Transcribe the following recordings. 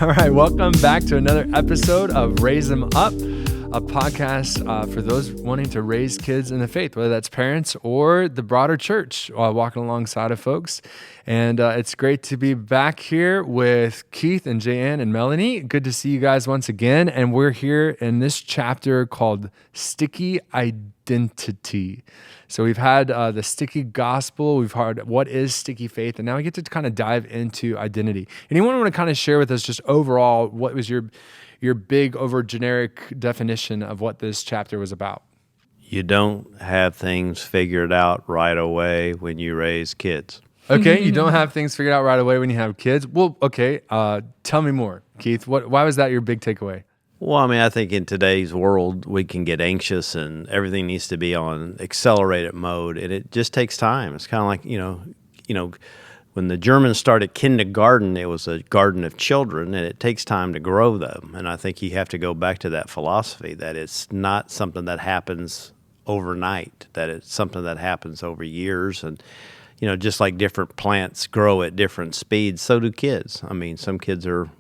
All right, welcome back to another episode of Raise Them Up, a podcast for those wanting to raise kids in the faith, whether that's parents or the broader church, walking alongside of folks. And it's great to be back here with Keith and Jayanne and Melanie. Good to see you guys once again. And we're here in this chapter called Sticky Identity. So we've had the sticky gospel, we've heard what is sticky faith, and now we get to kind of dive into identity. Anyone want to kind of share with us just overall what was your big over generic definition of what this chapter was about? You don't have things figured out right away when you raise kids. Okay, you don't have things figured out right away when you have kids. Well, okay, tell me more, Keith. Why was that your big takeaway? Well, I mean, I think in today's world, we can get anxious and everything needs to be on accelerated mode, and it just takes time. It's kind of like, you know, when the Germans started kindergarten, it was a garden of children, and it takes time to grow them. And I think you have to go back to that philosophy that it's not something that happens overnight, that it's something that happens over years. And, you know, just like different plants grow at different speeds, so do kids. I mean, some kids are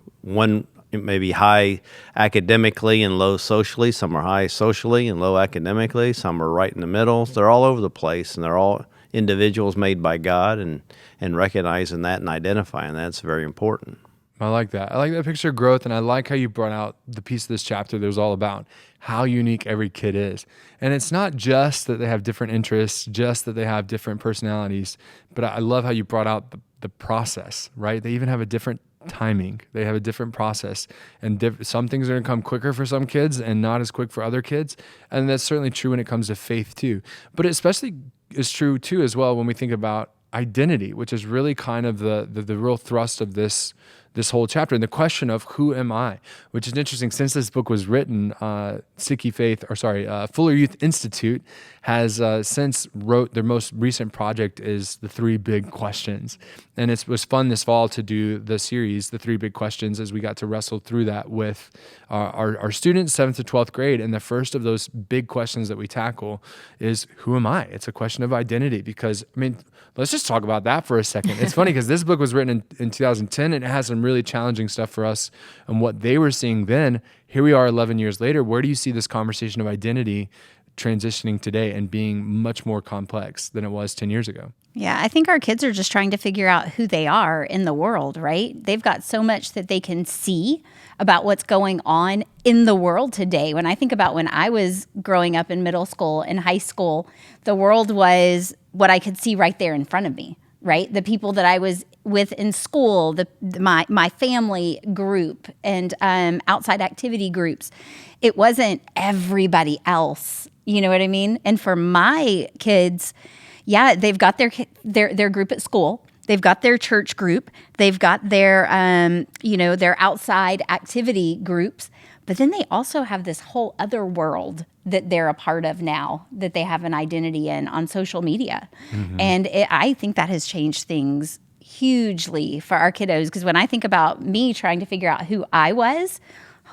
maybe high academically and low socially. Some are high socially and low academically. Some are right in the middle. They're all over the place, and they're all individuals made by God, and recognizing that and identifying that's very important. I like that. I like that picture of growth, and I like how you brought out the piece of this chapter that was all about how unique every kid is. And it's not just that they have different interests, just that they have different personalities, but I love how you brought out the process, right? They even have a different timing. They have a different process, and some things are going to come quicker for some kids and not as quick for other kids. And that's certainly true when it comes to faith too. But it especially is true too as well when we think about identity, which is really kind of the real thrust of this whole chapter, and the question of who am I, which is interesting. Since this book was written, Fuller Youth Institute has since wrote their most recent project is the 3 big questions. And it was fun this fall to do the series, the 3 big questions, as we got to wrestle through that with our students, 7th to 12th grade. And the first of those big questions that we tackle is, who am I? It's a question of identity, because, I mean, let's just talk about that for a second. It's funny because this book was written in 2010, and it has some really challenging stuff for us and what they were seeing then. Here we are 11 years later. Where do you see this conversation of identity transitioning today and being much more complex than it was 10 years ago? Yeah, I think our kids are just trying to figure out who they are in the world, right? They've got so much that they can see about what's going on in the world today. When I think about when I was growing up in middle school and high school, the world was what I could see right there in front of me, right? The people that I was with in school, my family group, and outside activity groups. It wasn't everybody else, you know what I mean? And for my kids, yeah, they've got their group at school. They've got their church group. They've got their their outside activity groups. But then they also have this whole other world that they're a part of now, that they have an identity in on social media. Mm-hmm. And I think that has changed things hugely for our kiddos. Because when I think about me trying to figure out who I was,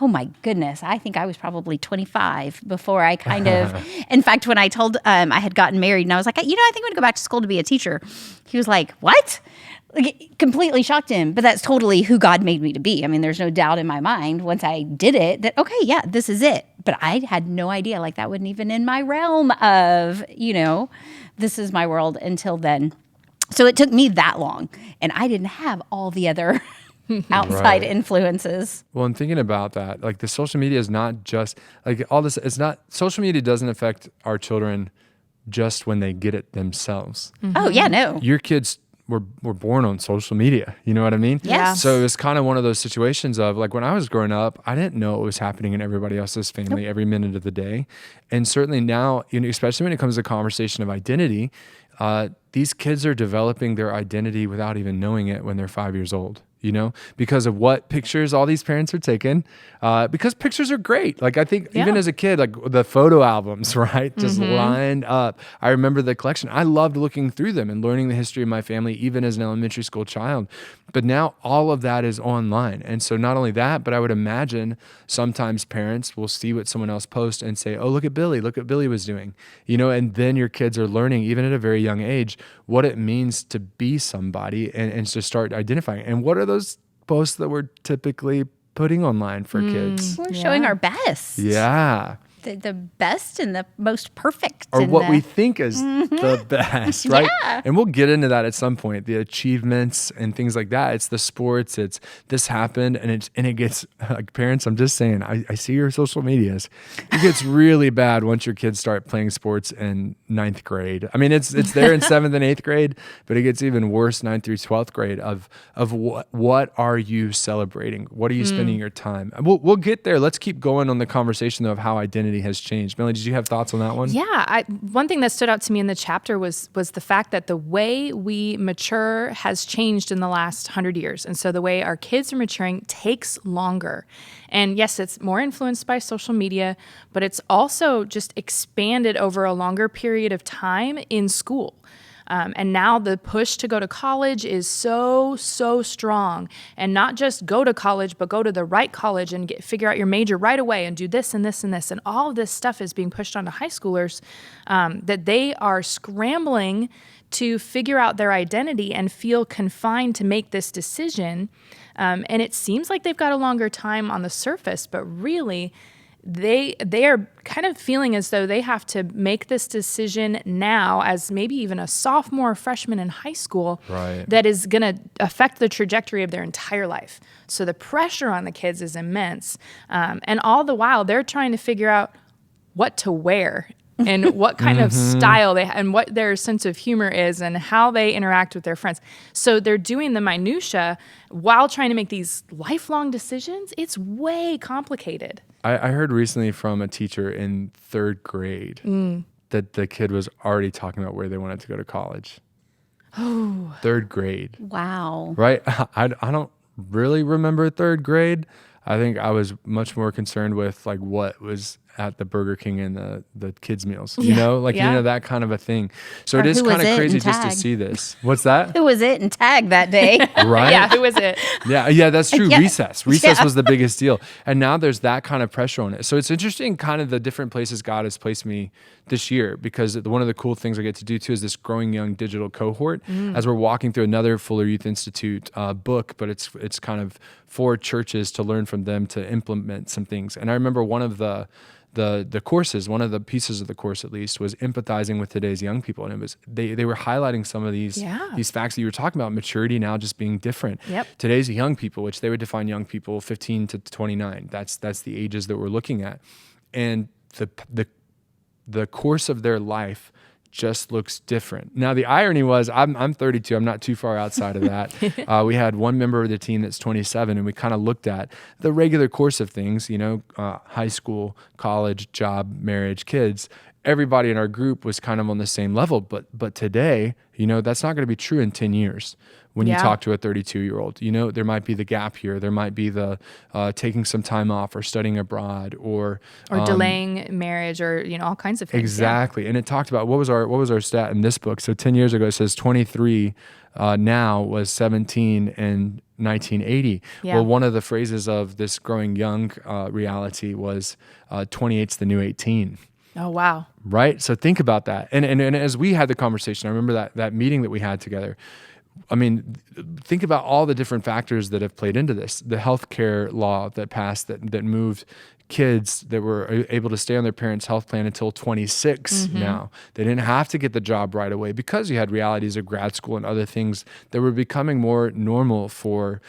oh my goodness, I think I was probably 25 before I kind of, in fact, when I told I had gotten married and I was like, I think I'm going to go back to school to be a teacher. He was like, what? Like, it completely shocked him, but that's totally who God made me to be. I mean, there's no doubt in my mind once I did it that, okay, yeah, this is it. But I had no idea, like that wasn't even in my realm of, this is my world until then. So it took me that long, and I didn't have all the other outside influences. Well, and thinking about that, like the social media is not just like all this. It's not, social media doesn't affect our children just when they get it themselves. Mm-hmm. Oh yeah, no. Your kids were born on social media. You know what I mean? Yes. So it was kind of one of those situations of like when I was growing up, I didn't know what was happening in everybody else's family every minute of the day. And certainly now, especially when it comes to conversation of identity, these kids are developing their identity without even knowing it when they're 5 years old. Because of what pictures all these parents are taking, because pictures are great. Like I think even as a kid, like the photo albums, right? Just lined up. I remember the collection. I loved looking through them and learning the history of my family, even as an elementary school child. But now all of that is online. And so not only that, but I would imagine sometimes parents will see what someone else posts and say, oh, look what Billy was doing. And then your kids are learning, even at a very young age, what it means to be somebody and to start identifying. And what are those posts that we're typically putting online for kids. We're showing our best. Yeah. The best and the most perfect. Or and what the, we think is the best, right? Yeah. And we'll get into that at some point, the achievements and things like that. It's the sports, it's this happened, and it gets, like, parents, I'm just saying, I see your social medias. It gets really bad once your kids start playing sports in 9th grade. I mean, it's there in 7th and 8th grade, but it gets even worse 9th through 12th grade of what are you celebrating? What are you spending your time? And we'll get there. Let's keep going on the conversation, though, of how identity has changed. Melanie, did you have thoughts on that one? Yeah, one thing that stood out to me in the chapter was the fact that the way we mature has changed in the last 100 years. And so the way our kids are maturing takes longer. And yes, it's more influenced by social media, but it's also just expanded over a longer period of time in school. And now the push to go to college is so strong. And not just go to college, but go to the right college and figure out your major right away and do this and this and this. And all of this stuff is being pushed onto high schoolers that they are scrambling to figure out their identity and feel confined to make this decision. And it seems like they've got a longer time on the surface, but really they are kind of feeling as though they have to make this decision now as maybe even a sophomore or freshman in high school. Right. That is going to affect the trajectory of their entire life. So the pressure on the kids is immense. And all the while, they're trying to figure out what to wear and what kind of style they and what their sense of humor is and how they interact with their friends. So they're doing the minutia while trying to make these lifelong decisions. It's way complicated. I heard recently from a teacher in 3rd grade that the kid was already talking about where they wanted to go to college. Oh. 3rd grade. Wow. Right? I don't really remember 3rd grade. I think I was much more concerned with like what was at the Burger King and the kids' meals, you know, like, you know, that kind of a thing. So Or it is who was kind of it crazy in just to tag? see this. What's that? Who was it in tag that day? Right? Yeah, who is it? Yeah, that's true. Yeah. Recess Yeah. was the biggest deal. And now there's that kind of pressure on it. So it's interesting kind of the different places God has placed me this year, because one of the cool things I get to do too is this Growing Young digital cohort as we're walking through another Fuller Youth Institute book, but it's kind of for churches to learn from them to implement some things. And I remember one of the courses, one of the pieces of the course at least, was empathizing with today's young people. And it was they were highlighting some of these facts that you were talking about, maturity now just being different. Yep. Today's young people, which they would define young people 15 to 29, that's the ages that we're looking at. And the course of their life just looks different. Now, the irony was, I'm 32. I'm not too far outside of that. We had one member of the team that's 27, and we kind of looked at the regular course of things, you know, high school, college, job, marriage, kids. Everybody in our group was kind of on the same level. But today, you know, that's not going to be true in 10 years. When you talk to a 32-year-old, you know, there might be the gap here. There might be the taking some time off or studying abroad or delaying marriage or, you know, all kinds of things. Exactly. And it talked about what was our stat in this book. So 10 years ago, it says 23 now was 17 in 1980. Yeah. Well, one of the phrases of this Growing Young reality was 28's the new 18. Oh, wow. Right? So think about that. And as we had the conversation, I remember that meeting that we had together. I mean, think about all the different factors that have played into this. The healthcare law that passed that moved kids that were able to stay on their parents' health plan until 26 now. They didn't have to get the job right away because you had realities of grad school and other things that were becoming more normal for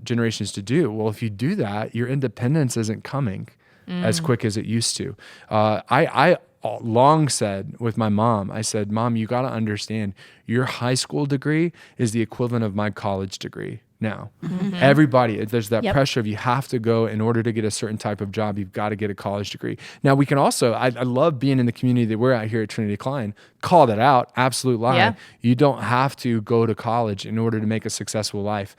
generations to do. Well, if you do that, your independence isn't coming as quick as it used to. I long said with my mom, I said, Mom, you got to understand your high school degree is the equivalent of my college degree now. Everybody, there's that pressure of you have to go in order to get a certain type of job. You've got to get a college degree. Now we can also, I love being in the community that we're at here at Trinity Klein, call that out, absolute lie. Yeah. You don't have to go to college in order to make a successful life.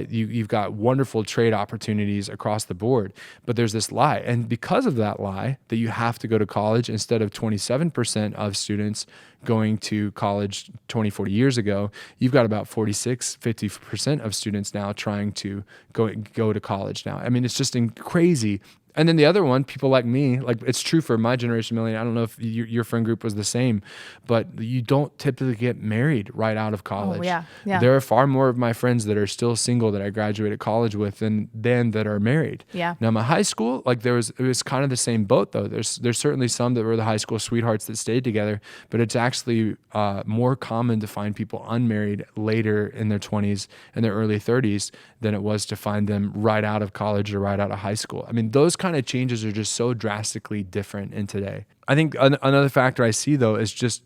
You've got wonderful trade opportunities across the board, but there's this lie. And because of that lie that you have to go to college, instead of 27% of students going to college 20, 40 years ago, you've got about 46, 50% of students now trying to go to college now. I mean, it's just crazy And then the other one, people like me, like it's true for my generation, Melanie. I don't know if your friend group was the same, but you don't typically get married right out of college. Oh, yeah. Yeah. There are far more of my friends that are still single that I graduated college with than that are married. Yeah. Now my high school, like it was kind of the same boat though. There's certainly some that were the high school sweethearts that stayed together, but it's actually more common to find people unmarried later in their 20s and their early 30s than it was to find them right out of college or right out of high school. I mean, those kind of changes are just so drastically different in today. I think another factor I see though is just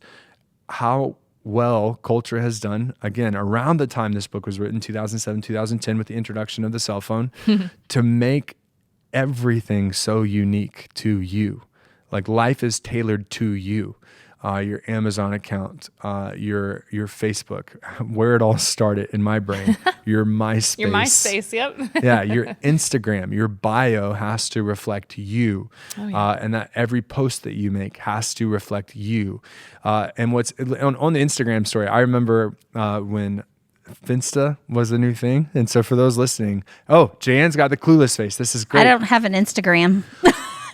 how well culture has done, again, around the time this book was written, 2007, 2010, with the introduction of the cell phone, to make everything so unique to you. Like life is tailored to you. Your Amazon account, your Facebook, where it all started in my brain, your MySpace. Your MySpace, yep. Yeah, your Instagram, your bio has to reflect you. Oh, yeah. And that every post that you make has to reflect you. And what's on the Instagram story, I remember when Finsta was a new thing. And so for those listening, Jan's got the clueless face. This is great. I don't have an Instagram.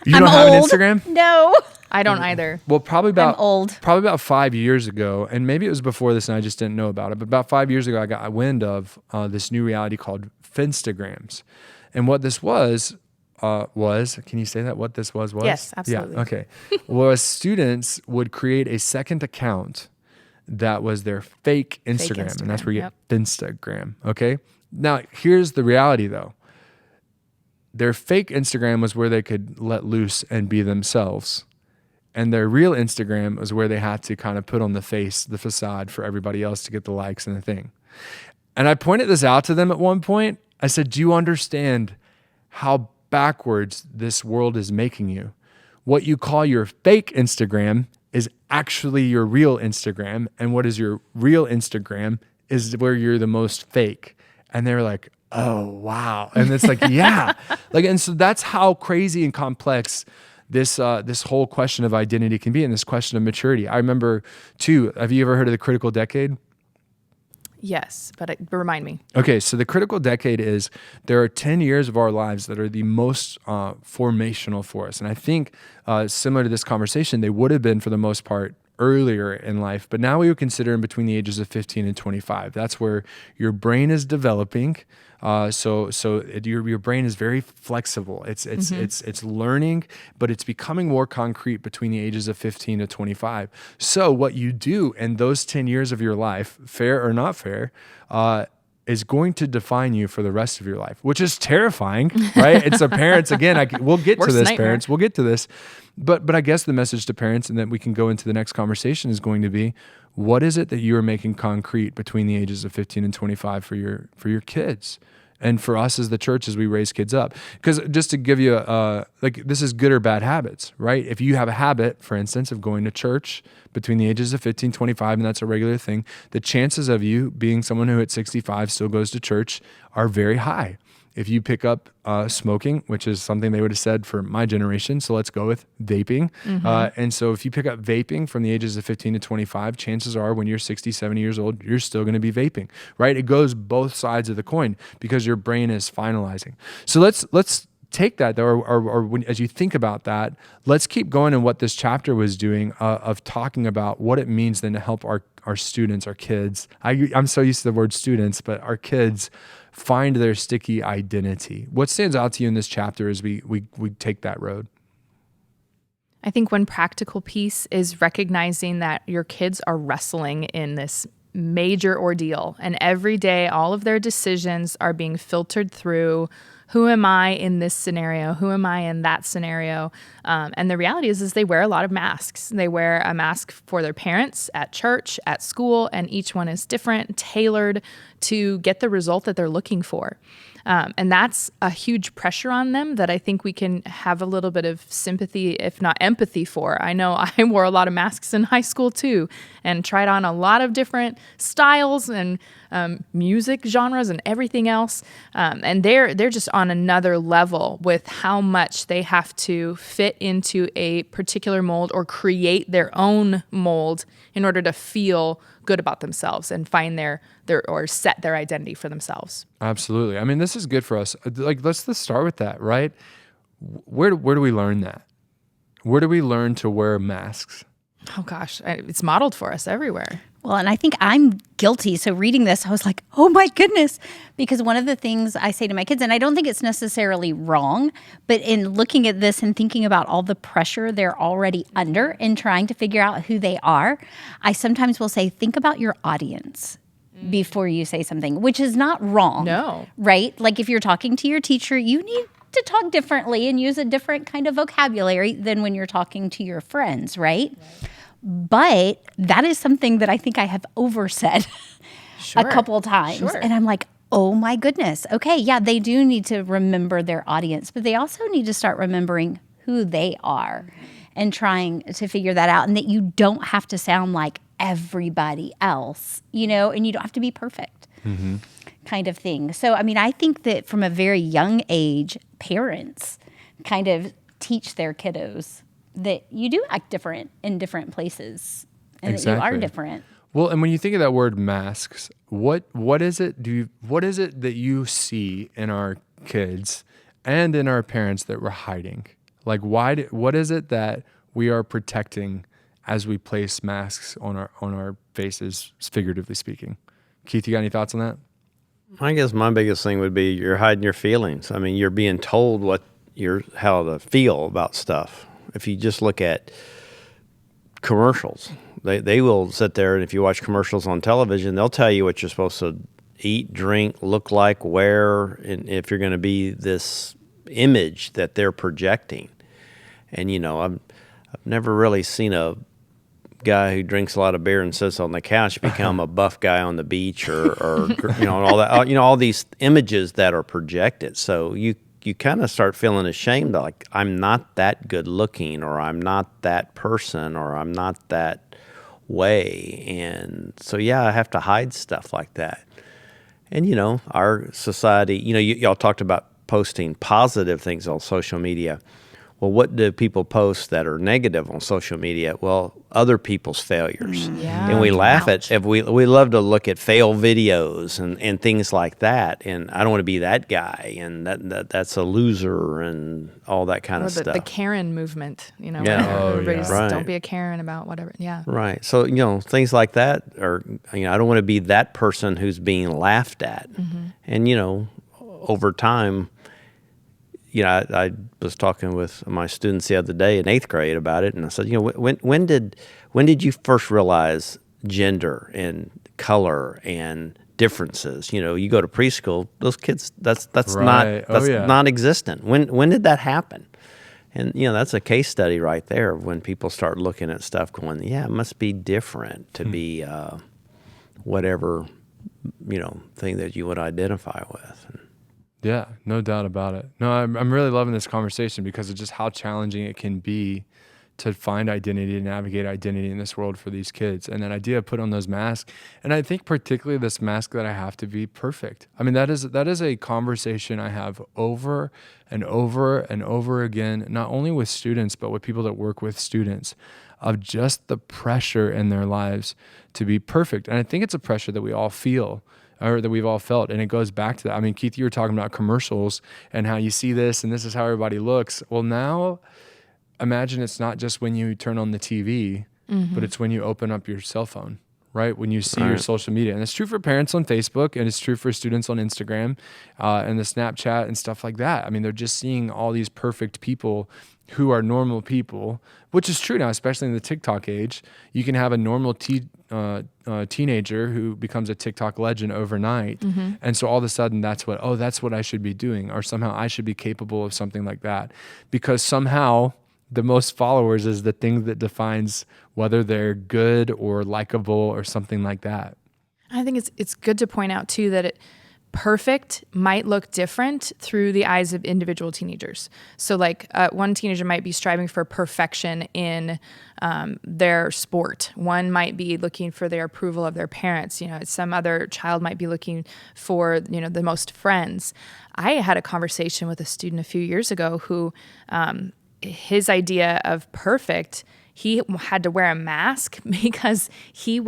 You I'm don't have an old. Instagram? No. I don't either. Well, probably I'm old. Probably about 5 years ago, and maybe it was before this and I just didn't know about it, but about 5 years ago, I got wind of this new reality called Finstagrams. And what this was, can you say that, what this was? Yes, absolutely. Yeah, okay. Was students would create a second account that was their fake Instagram, and that's where you get Finstagram, okay? Now, here's the reality, though. Their fake Instagram was where they could let loose and be themselves. And their real Instagram was where they had to kind of put on the facade for everybody else to get the likes and the thing. And I pointed this out to them at one point. I said, do you understand how backwards this world is making you? What you call your fake Instagram is actually your real Instagram. And what is your real Instagram is where you're the most fake. And they're like, oh, wow. And it's like, yeah. And so that's how crazy and complex this whole question of identity can be, and this question of maturity. I remember too, have you ever heard of the critical decade? Yes, but remind me. Okay, so the critical decade is there are 10 years of our lives that are the most formational for us. And I think similar to this conversation, they would have been for the most part earlier in life, but now we would consider in between the ages of 15 and 25. That's where your brain is developing. Your brain is very flexible. It's learning, but it's becoming more concrete between the ages of 15 to 25. So what you do in those 10 years of your life, fair or not fair, is going to define you for the rest of your life, which is terrifying, right? It's the parents, again, we'll get to this, nightmare. Parents, we'll get to this. But I guess the message to parents, and then we can go into the next conversation, is going to be, what is it that you are making concrete between the ages of 15 and 25 for your kids? And for us as the church, as we raise kids up. Because just to give you this is good or bad habits, right? If you have a habit, for instance, of going to church between the ages of 15, 25, and that's a regular thing, the chances of you being someone who at 65 still goes to church are very high. If you pick up smoking, which is something they would have said for my generation, so let's go with vaping. And so if you pick up vaping from the ages of 15 to 25, chances are when you're 60, 70 years old, you're still going to be vaping, right? It goes both sides of the coin because your brain is finalizing. So let's take that, or when, as you think about that, let's keep going in what this chapter was doing of talking about what it means then to help our students, our kids. I'm so used to the word students, but our kids find their sticky identity. What stands out to you in this chapter as we take that road? I think one practical piece is recognizing that your kids are wrestling in this major ordeal, and every day all of their decisions are being filtered through who am I in this scenario? Who am I in that scenario? And the reality is they wear a lot of masks. They wear a mask for their parents, at church, at school, and each one is different, tailored to get the result that they're looking for. And that's a huge pressure on them that I think we can have a little bit of sympathy, if not empathy for. I know I wore a lot of masks in high school too, and tried on a lot of different styles and music genres and everything else. And they're just on another level with how much they have to fit into a particular mold or create their own mold in order to feel good about themselves and find their or set their identity for themselves. Absolutely. I mean, this is good for us. Let's start with that, right? where do we learn that? Where do we learn to wear masks? Oh gosh, it's modeled for us everywhere. Well, and I think I'm guilty. So reading this, I was like, oh my goodness. Because one of the things I say to my kids, and I don't think it's necessarily wrong, but in looking at this and thinking about all the pressure they're already under and trying to figure out who they are, I sometimes will say, think about your audience before you say something, which is not wrong. No. Right? Like if you're talking to your teacher, you need to talk differently and use a different kind of vocabulary than when you're talking to your friends, right? But that is something that I think I have oversaid a couple of times. Sure. And I'm like, oh my goodness. Okay, yeah, they do need to remember their audience, but they also need to start remembering who they are and trying to figure that out, and that you don't have to sound like everybody else, and you don't have to be perfect kind of thing. So, I mean, I think that from a very young age, parents kind of teach their kiddos that you do act different in different places and that you are different. Well, and when you think of that word masks, what is it that you see in our kids and in our parents that we're hiding? Like what is it that we are protecting as we place masks on our faces, figuratively speaking? Keith, you got any thoughts on that? I guess my biggest thing would be you're hiding your feelings. I mean, you're being told how to feel about stuff. If you just look at commercials, they will sit there, and if you watch commercials on television, they'll tell you what you're supposed to eat, drink, look like, wear, and if you're going to be this image that they're projecting. And I've never really seen a guy who drinks a lot of beer and sits on the couch become a buff guy on the beach or all that, all these images that are projected. So you kind of start feeling ashamed, like I'm not that good looking, or I'm not that person, or I'm not that way. And so, yeah, I have to hide stuff like that. And, our society, y'all talked about posting positive things on social media. Well, what do people post that are negative on social media? Well, other people's failures. Yeah. And we laugh at, if we love to look at fail videos and things like that. And I don't want to be that guy. And that's a loser and all that kind of stuff. The Karen movement, Yeah. where everybody's Right. don't be a Karen about whatever. Yeah. Right. So, things like that are, I don't want to be that person who's being laughed at. And, over time, I was talking with my students the other day in 8th grade about it, and I said, when did you first realize gender and color and differences? You go to preschool, those kids, that's Right. not non-existent. When did that happen? And that's a case study right there of when people start looking at stuff, going, yeah, it must be different to be whatever thing that you would identify with. Yeah, no doubt about it. No, I'm really loving this conversation because of just how challenging it can be to find identity, to navigate identity in this world for these kids. And that idea of put on those masks. And I think particularly this mask that I have to be perfect. I mean, that is a conversation I have over and over and over again, not only with students, but with people that work with students, of just the pressure in their lives to be perfect. And I think it's a pressure that we all feel, or that we've all felt. And it goes back to that. I mean, Keith, you were talking about commercials and how you see this and this is how everybody looks. Well, now imagine it's not just when you turn on the TV, but it's when you open up your cell phone, right? When you see your social media. And it's true for parents on Facebook, and it's true for students on Instagram and the Snapchat and stuff like that. I mean, they're just seeing all these perfect people who are normal people, which is true now, especially in the TikTok age. You can have a normal teenager who becomes a TikTok legend overnight. And so all of a sudden that's what I should be doing, or somehow I should be capable of something like that, because somehow the most followers is the thing that defines whether they're good or likable or something like that. I think it's good to point out too that perfect might look different through the eyes of individual teenagers. So like one teenager might be striving for perfection in their sport. One might be looking for their approval of their parents. Some other child might be looking for, the most friends. I had a conversation with a student a few years ago who his idea of perfect, he had to wear a mask because he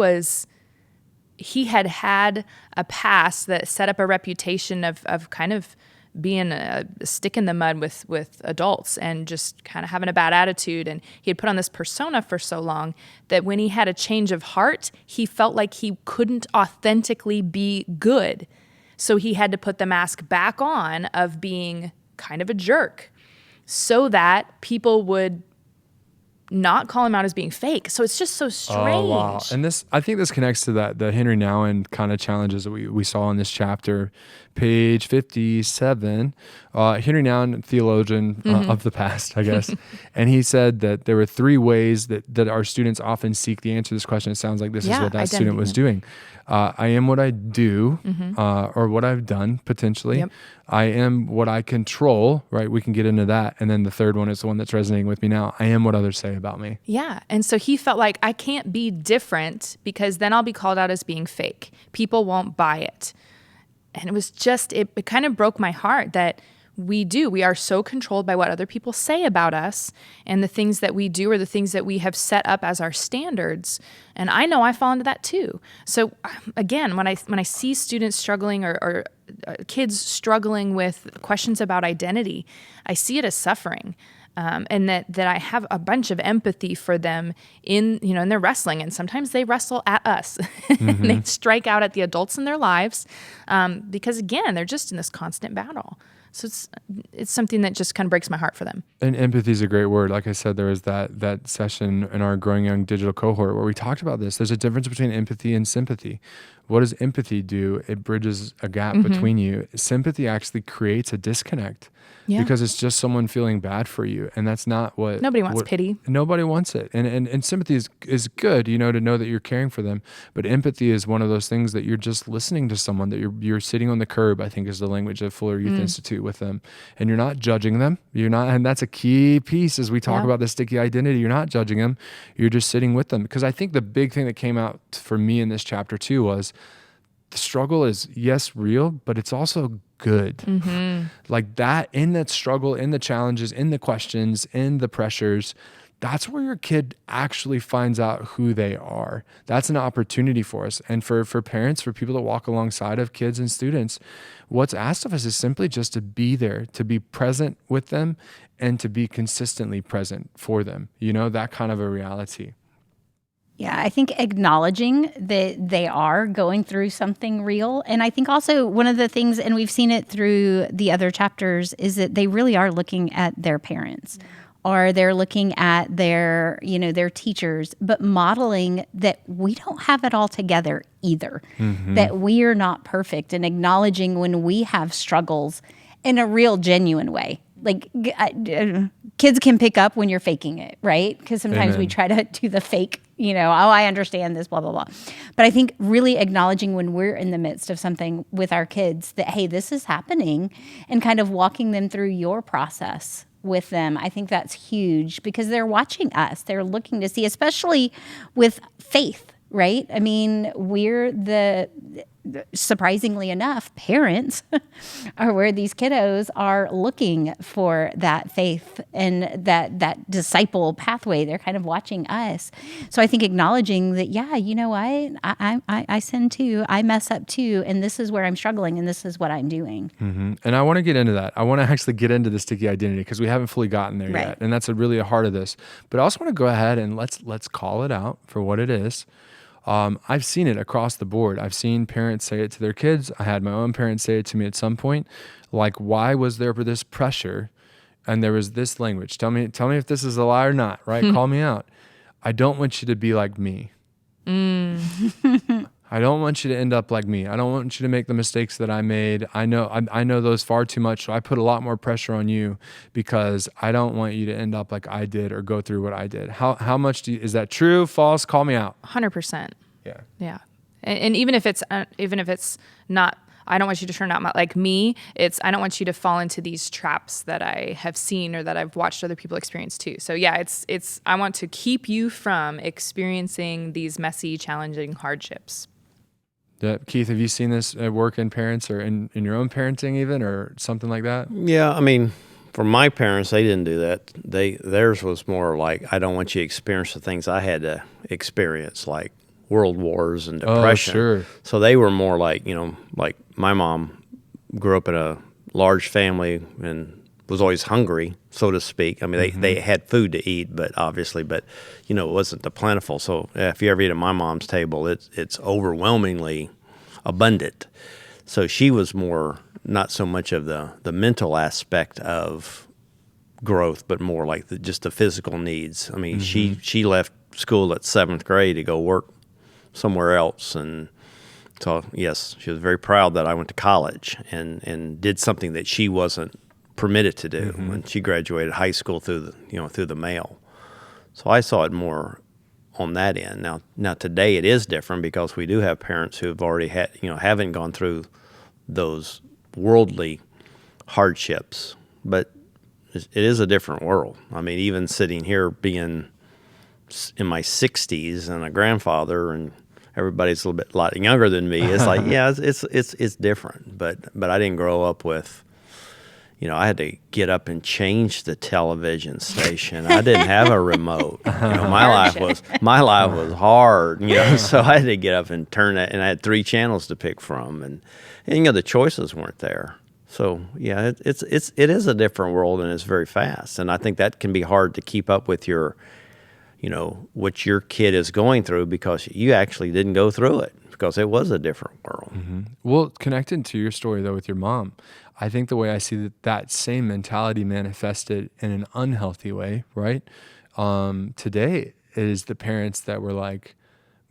had a past that set up a reputation of kind of being a stick in the mud with adults and just kind of having a bad attitude. And he had put on this persona for so long that when he had a change of heart, he felt like he couldn't authentically be good. So he had to put the mask back on of being kind of a jerk so that people would not call him out as being fake. So it's just so strange. Oh, wow. And I think this connects to the Henry Nouwen kind of challenges that we saw in this chapter, page 57. Henry Nouwen, theologian of the past, I guess. And he said that there were 3 ways that our students often seek the answer to this question. It sounds like this is what that student was doing. I am what I do, or what I've done, potentially. Yep. I am what I control, right? We can get into that. And then the third one is the one that's resonating with me now. I am what others say about me. Yeah. And so he felt like I can't be different because then I'll be called out as being fake. People won't buy it. And it was just, it kind of broke my heart that we are so controlled by what other people say about us and the things that we do or the things that we have set up as our standards. And I know I fall into that too. So again, when I see students struggling or kids struggling with questions about identity, I see it as suffering. And that I have a bunch of empathy for them in their wrestling. And sometimes they wrestle at us. And they strike out at the adults in their lives because, again, they're just in this constant battle. So it's something that just kind of breaks my heart for them. And empathy is a great word. Like I said, there was that session in our Growing Young digital cohort where we talked about this. There's a difference between empathy and sympathy. What does empathy do? It bridges a gap between you. Sympathy actually creates a disconnect because it's just someone feeling bad for you. And that's not what... Nobody wants pity. Nobody wants it. And sympathy is good, to know that you're caring for them. But empathy is one of those things that you're just listening to someone, that you're sitting on the curb, I think is the language of Fuller Youth Institute with them. And you're not judging them. And that's a key piece as we talk about the sticky identity. You're not judging them. You're just sitting with them. Because I think the big thing that came out for me in this chapter too was the struggle is, yes, real, but it's also good. Like that, in that struggle, in the challenges, in the questions, in the pressures, that's where your kid actually finds out who they are. That's an opportunity for us. And for parents, for people that walk alongside of kids and students, what's asked of us is simply just to be there, to be present with them, and to be consistently present for them. That kind of a reality. Yeah, I think acknowledging that they are going through something real. And I think also one of the things, and we've seen it through the other chapters, is that they really are looking at their parents or they're looking at their teachers, but modeling that we don't have it all together either, that we are not perfect, and acknowledging when we have struggles in a real, genuine way. Like kids can pick up when you're faking it, right? Because sometimes we try to do the fake, I understand this, blah, blah, blah. But I think really acknowledging when we're in the midst of something with our kids that, hey, this is happening, and kind of walking them through your process with them. I think that's huge because they're watching us. They're looking to see, especially with faith, right? I mean, we're surprisingly enough, parents are where these kiddos are looking for that faith and that disciple pathway. They're kind of watching us. So I think acknowledging that, I sin too, I mess up too, and this is where I'm struggling, and this is what I'm doing. And I want to get into that. I want to actually get into the sticky identity because we haven't fully gotten there yet, and that's really a heart of this. But I also want to go ahead and let's call it out for what it is. I've seen it across the board. I've seen parents say it to their kids. I had my own parents say it to me at some point. Like, why was there this pressure? And there was this language. Tell me if this is a lie or not, right? Call me out. I don't want you to be like me. I don't want you to end up like me. I don't want you to make the mistakes that I made. I know those far too much, so I put a lot more pressure on you because I don't want you to end up like I did or go through what I did. How much is that true, false? Call me out. 100%. Yeah. And even if it's not, I don't want you to turn out like me. I don't want you to fall into these traps that I have seen or that I've watched other people experience too. So yeah, I want to keep you from experiencing these messy, challenging hardships. Yeah. Keith, have you seen this at work in parents or in your own parenting even or something like that? Yeah, I mean, for my parents, they didn't do that. Theirs was more like, I don't want you to experience the things I had to experience, like world wars and depression. Oh, sure. So they were more like, like my mom grew up in large family and was always hungry, so to speak. I mean, they had food to eat, but it wasn't plentiful. So if you ever eat at my mom's table, it's overwhelmingly abundant. So she was more, not so much of the mental aspect of growth, but more like just the physical needs. I mean, she left school at 7th grade to go work somewhere else, and so yes, she was very proud that I went to college and did something that she wasn't permitted to do when she graduated high school through the mail. So I saw it more on that end. Now today it is different because we do have parents who have already haven't gone through those worldly hardships, but it is a different world. I mean, even sitting here being in my 60s and a grandfather, and everybody's a lot younger than me, it's like, yeah, it's different. But I didn't grow up with, I had to get up and change the television station. I didn't have a remote. My life was hard. So I had to get up and turn that, and I had 3 channels to pick from, and the choices weren't there. So yeah, it is a different world, and it's very fast. And I think that can be hard to keep up with what your kid is going through, because you actually didn't go through it, because it was a different world. Well, connected to your story though with your mom, I think the way I see that same mentality manifested in an unhealthy way, right? Today is the parents that were like,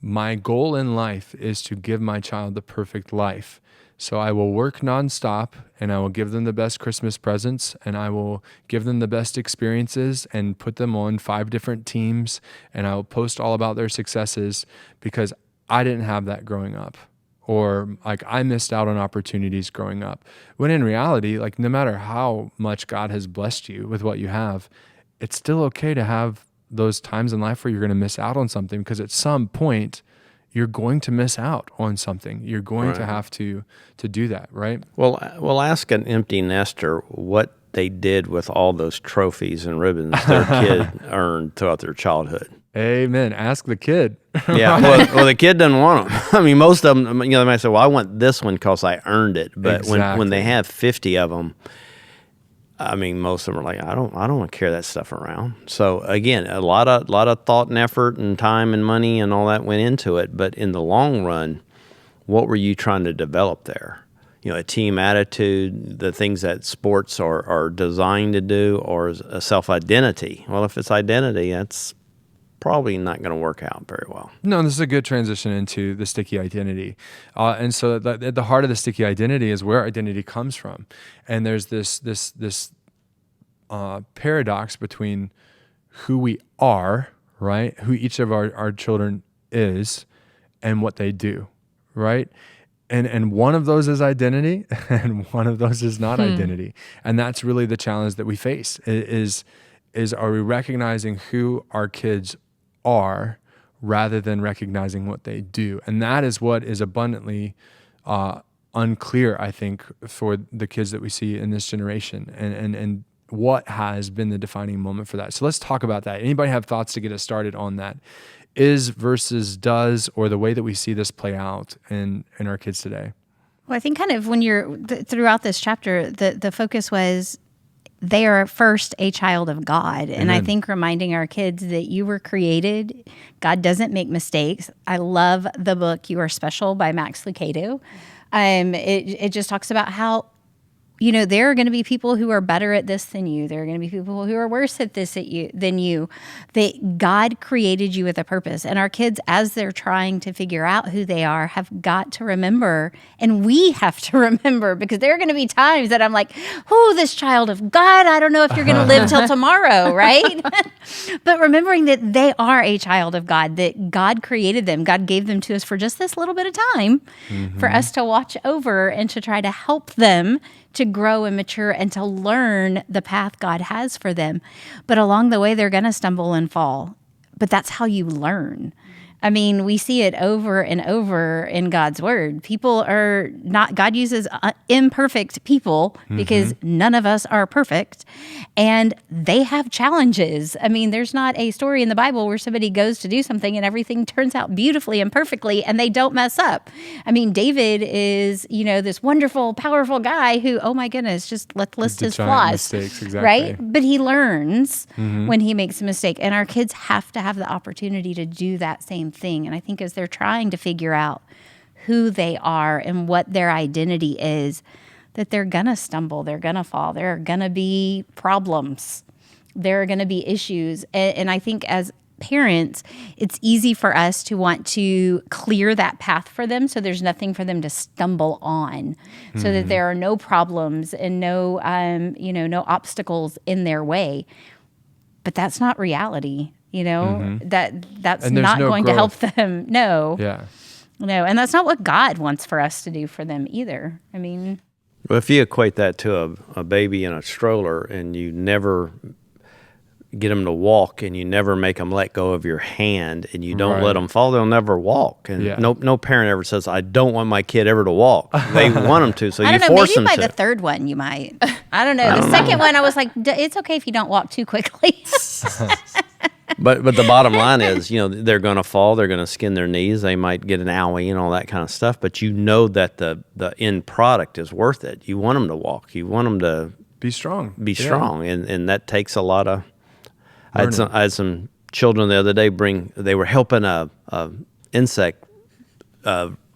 my goal in life is to give my child the perfect life. So I will work nonstop, and I will give them the best Christmas presents, and I will give them the best experiences and put them on 5 different teams, and I will post all about their successes, because I didn't have that growing up. Or like I missed out on opportunities growing up. When in reality, like no matter how much God has blessed you with what you have, it's still okay to have those times in life where you're going to miss out on something, because at some point you're going to miss out on something. You're going to have to do that, right? Well, ask an empty nester what they did with all those trophies and ribbons their kid earned throughout their childhood. Amen. Ask the kid. Yeah, well, the kid doesn't want them. I mean, most of them, they might say, well, I want this one because I earned it. But when they have 50 of them, I mean, most of them are like, I don't want to carry that stuff around. So again, a lot of thought and effort and time and money and all that went into it. But in the long run, what were you trying to develop there? A team attitude, the things that sports are designed to do, or a self-identity. Well, if it's identity, that's probably not going to work out very well. No, this is a good transition into the sticky identity. And so at the heart of the sticky identity is where identity comes from. And there's this paradox between who we are, right? Who each of our children is, and what they do, right? And one of those is identity, and one of those is not identity. And that's really the challenge that we face is are we recognizing who our kids are rather than recognizing what they do? And that is what is abundantly unclear, I think, for the kids that we see in this generation, and what has been the defining moment for that. So let's talk about that. Anybody have thoughts to get us started on that? Is versus does, or the way that we see this play out in our kids today? Well, I think kind of when you're throughout this chapter, the focus was they are first a child of God. Amen. And I think reminding our kids that you were created, God doesn't make mistakes. I love the book You Are Special by Max Lucado. It just talks about how, there are going to be people who are better at this than you. There are going to be people who are worse at this than you. That God created you with a purpose. And our kids, as they're trying to figure out who they are, have got to remember, and we have to remember, because there are going to be times that I'm like, oh, this child of God, I don't know if you're going to live till tomorrow, right? But remembering that they are a child of God, that God created them. God gave them to us for just this little bit of time for us to watch over and to try to help them to grow and mature and to learn the path God has for them. But along the way, they're going to stumble and fall. But that's how you learn. I mean, we see it over and over in God's word. People are not, God uses imperfect people because none of us are perfect, and they have challenges. I mean, there's not a story in the Bible where somebody goes to do something and everything turns out beautifully and perfectly and they don't mess up. I mean, David is, this wonderful, powerful guy who, oh my goodness, just let's list his flaws. Mistakes, exactly. Right? But he learns when he makes a mistake. And our kids have to have the opportunity to do that same thing. And I think as they're trying to figure out who they are and what their identity is, that they're going to stumble, they're going to fall, there are going to be problems, there are going to be issues. And I think as parents, it's easy for us to want to clear that path for them so there's nothing for them to stumble on, so that there are no problems and no obstacles in their way. But that's not reality. That's not no going growth. to help them. No. Yeah. No. And that's not what God wants for us to do for them either. I mean, Well, if you equate that to a baby in a stroller and you never get them to walk and you never make them let go of your hand and you don't let them fall, they'll never walk. And no parent ever says, I don't want my kid ever to walk. They want them to, so I you don't know, force them maybe to. by the third one you might. I don't know. The second one, I was like, it's okay if you don't walk too quickly. But the bottom line is, they're going to fall, they're going to skin their knees, they might get an owie and all that kind of stuff, but you know that the end product is worth it. You want them to walk. You want them to Be strong. strong, and that takes a lot of. I had some children the other day they were helping a insect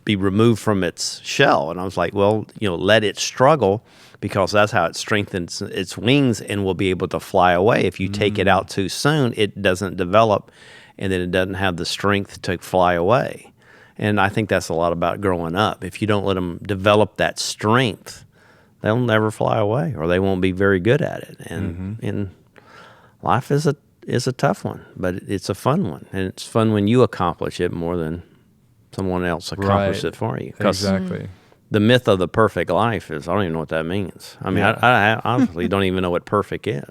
be removed from its shell, and I was like, well, let it struggle, because that's how it strengthens its wings and will be able to fly away. If you take it out too soon, it doesn't develop, and then it doesn't have the strength to fly away. And I think that's a lot about growing up. If you don't let them develop that strength, they'll never fly away, or they won't be very good at it. And life is a tough one, but it's a fun one, and it's fun when you accomplish it more than someone else accomplished it for you. Exactly. The myth of the perfect life is, I don't even know what that means. I mean, I honestly don't even know what perfect is.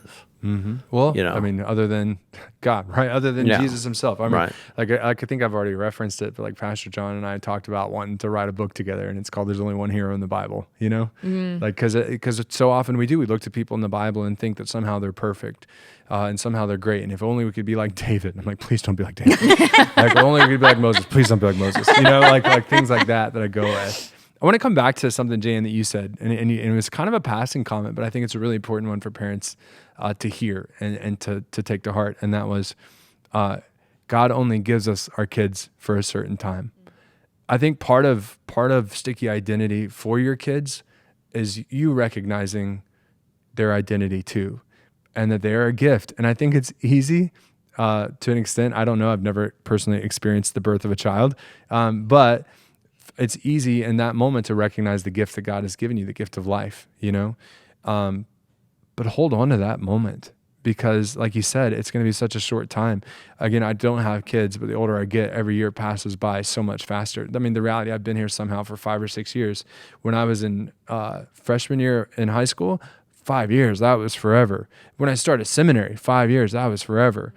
Well, I mean, other than God, right? Other than Jesus himself. I mean, I think I've already referenced it, but like Pastor John and I talked about wanting to write a book together, and it's called "There's Only One Hero in the Bible." Like because so often we look to people in the Bible and think that somehow they're perfect, and somehow they're great, and if only we could be like David. And I'm like, please don't be like David. Like, only we could be like Moses. Please don't be like Moses. Like things like that I go with. I want to come back to something, Jan, that you said, and it was kind of a passing comment, but I think it's a really important one for parents to hear and to take to heart, and that was, God only gives us our kids for a certain time. I think part of sticky identity for your kids is you recognizing their identity too, and that they are a gift. And I think it's easy to an extent. I don't know. I've never personally experienced the birth of a child, but it's easy in that moment to recognize the gift that God has given you, the gift of life, but hold on to that moment, because like you said, it's going to be such a short time. Again, I don't have kids, but the older I get, every year passes by so much faster. I mean, the reality, I've been here somehow for 5 or 6 years. When I was in freshman year in high school, 5 years, that was forever. When I started seminary, 5 years, that was forever.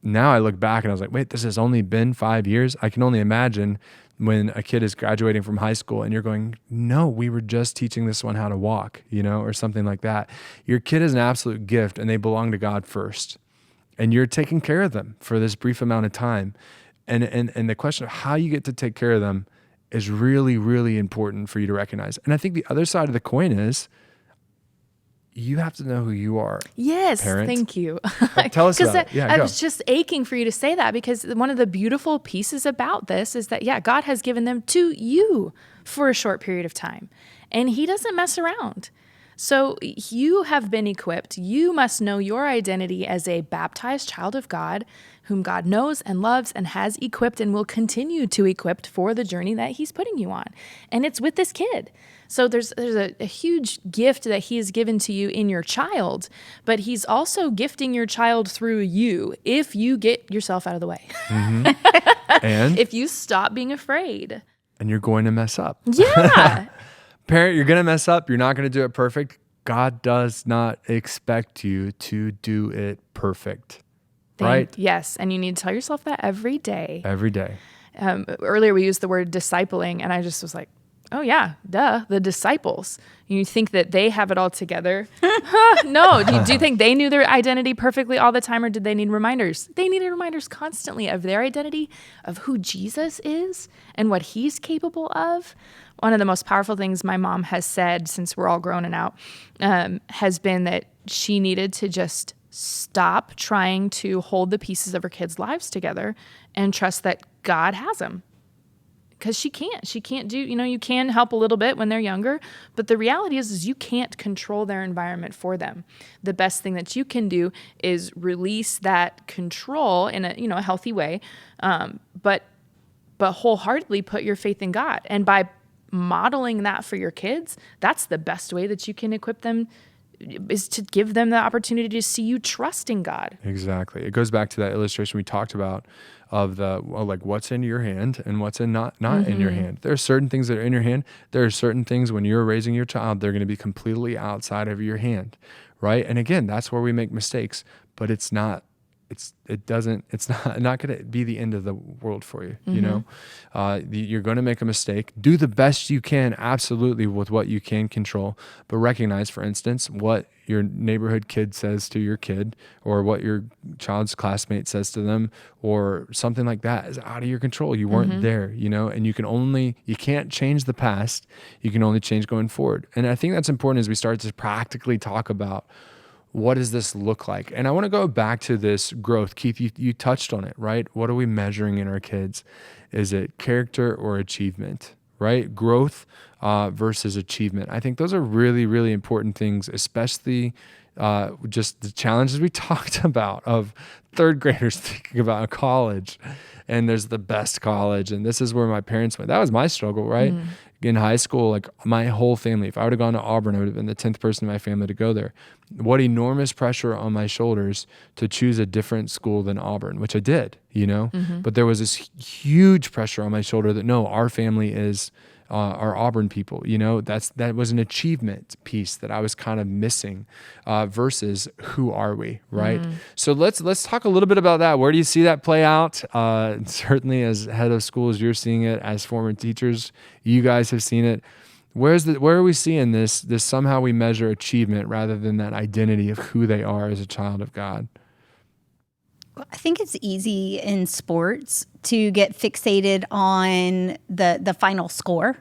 Now I look back and I was like, wait, this has only been 5 years? I can only imagine when a kid is graduating from high school and you're going, no, we were just teaching this one how to walk, or something like that. Your kid is an absolute gift, and they belong to God first. And you're taking care of them for this brief amount of time. And the question of how you get to take care of them is really, really important for you to recognize. And I think the other side of the coin is, you have to know who you are. Yes, parent. Thank you. Tell us about it. I was just aching for you to say that, because one of the beautiful pieces about this is that, God has given them to you for a short period of time, and he doesn't mess around. So you have been equipped. You must know your identity as a baptized child of God, whom God knows and loves and has equipped and will continue to equip for the journey that he's putting you on. And it's with this kid. So there's a huge gift that he has given to you in your child, but he's also gifting your child through you if you get yourself out of the way. And if you stop being afraid. And you're going to mess up. Yeah. Parent, you're going to mess up. You're not going to do it perfect. God does not expect you to do it perfect. Right? Yes. And you need to tell yourself that every day. Every day. Earlier we used the word discipling, and I just was like, oh yeah, duh, the disciples. You think that they have it all together? No. Do you think they knew their identity perfectly all the time, or did they need reminders? They needed reminders constantly of their identity, of who Jesus is and what he's capable of. One of the most powerful things my mom has said since we're all grown and out has been that she needed to just stop trying to hold the pieces of her kids' lives together and trust that God has them. Because she can't do, you can help a little bit when they're younger, but the reality is you can't control their environment for them. The best thing that you can do is release that control in a healthy way, but wholeheartedly put your faith in God. And by modeling that for your kids, that's the best way that you can equip them, is to give them the opportunity to see you trusting God. Exactly. It goes back to that illustration we talked about of what's in your hand and what's not in your hand. There are certain things that are in your hand. There are certain things when you're raising your child, they're going to be completely outside of your hand, right? And again, that's where we make mistakes, but it's not going to be the end of the world for you. You're going to make a mistake. Do the best you can, absolutely, with what you can control, but recognize, for instance, what your neighborhood kid says to your kid, or what your child's classmate says to them, or something like that is out of your control. You weren't there, and you can't change the past. You can only change going forward. And I think that's important as we start to practically talk about, what does this look like? And I want to go back to this growth. Keith, you touched on it, right? What are we measuring in our kids? Is it character or achievement, right? Growth versus achievement. I think those are really, really important things, especially just the challenges we talked about of third graders thinking about college. And there's the best college. And this is where my parents went. That was my struggle, right? In high school, like my whole family, if I would have gone to Auburn, I would have been the 10th person in my family to go there. What enormous pressure on my shoulders to choose a different school than Auburn, which I did, But there was this huge pressure on my shoulder that no, our family is are Auburn people, that was an achievement piece that I was kind of missing versus who are we, right? So let's talk a little bit about that. Where do you see that play out? Certainly as head of schools, you're seeing it. As former teachers, you guys have seen it. Where are we seeing this somehow we measure achievement rather than that identity of who they are as a child of God? I think it's easy in sports to get fixated on the final score,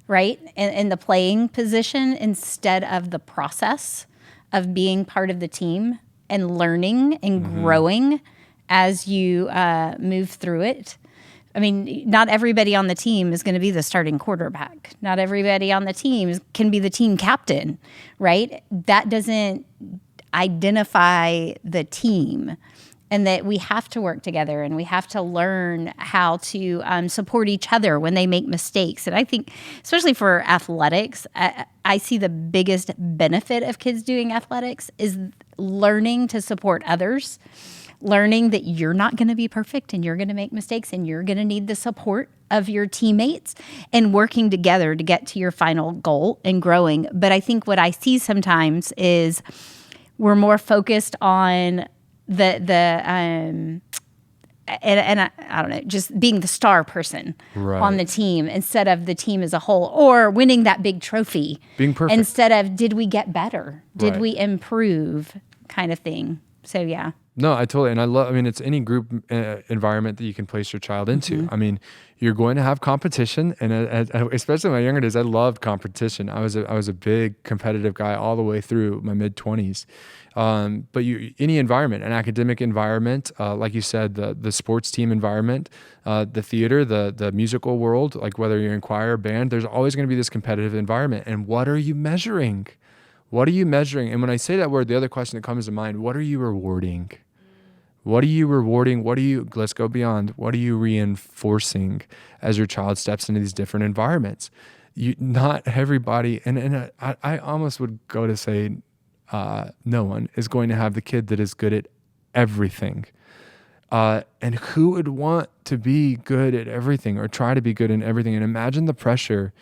right? And the playing position instead of the process of being part of the team and learning and growing as you move through it. I mean, not everybody on the team is going to be the starting quarterback. Not everybody on the team can be the team captain, right? That doesn't identify the team. And that we have to work together and we have to learn how to support each other when they make mistakes. And I think, especially for athletics, I see the biggest benefit of kids doing athletics is learning to support others, learning that you're not going to be perfect and you're going to make mistakes and you're going to need the support of your teammates, and working together to get to your final goal and growing. But I think what I see sometimes is we're more focused on and I don't know, just being the star person on the team instead of the team as a whole, or winning that big trophy. Being perfect. Instead of, did we get better? Did we improve, kind of thing. So, yeah. No, I totally, and it's any group environment that you can place your child into. I mean, you're going to have competition, and especially in my younger days, I loved competition. I was a big competitive guy all the way through my mid-20s. But any environment, an academic environment, like you said, the sports team environment, the theater, the musical world, like whether you're in choir, band, there's always going to be this competitive environment. And what are you measuring? What are you measuring? And when I say that word, the other question that comes to mind, what are you rewarding? What are you rewarding? Let's go beyond. What are you reinforcing as your child steps into these different environments? Not everybody, and I almost would go to say no one is going to have the kid that is good at everything. And who would want to be good at everything or try to be good in everything? And imagine the pressure